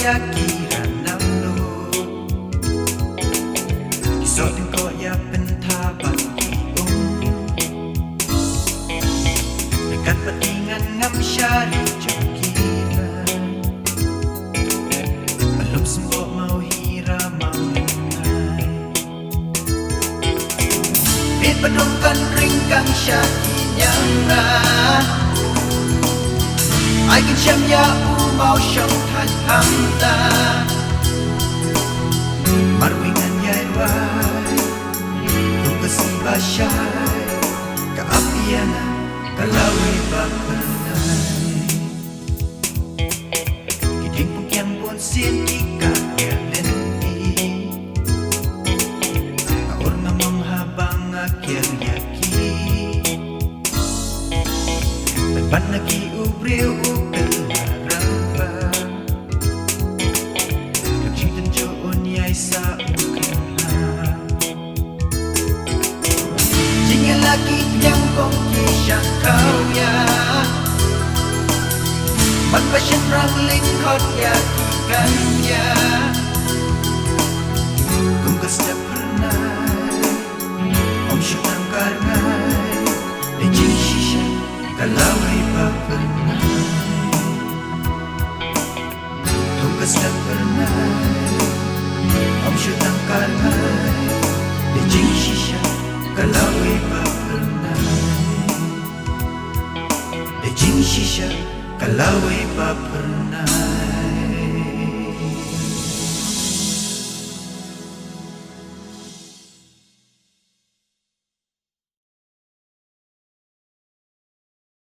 ya kirang lo Kisot ko ya pentabang iong Dekat petingan ngam syari jokira Belum sembuh mau hira mau lengai Bit pedungkan ringkang syaki nyara Ai kinh chăm ya u mau trong thành thăm ta Mar wingan yai wai Tung kesiba syai Keapiana Kalawi bakernai Kiding pukian pun sin ika ya lendi Kaur ngamam habang akhir yaki Lebat nagi ubriu lagi yang kong kisah kau ya Mặt passion rang linh khót ya kikan ya Kung kasya pernah Om syutang karnai De jing shisha kalawai pa pernah Kung kasya pernah Om syutang karnai De jing shisha kalawai pa Jing shisha kalawai pa pernah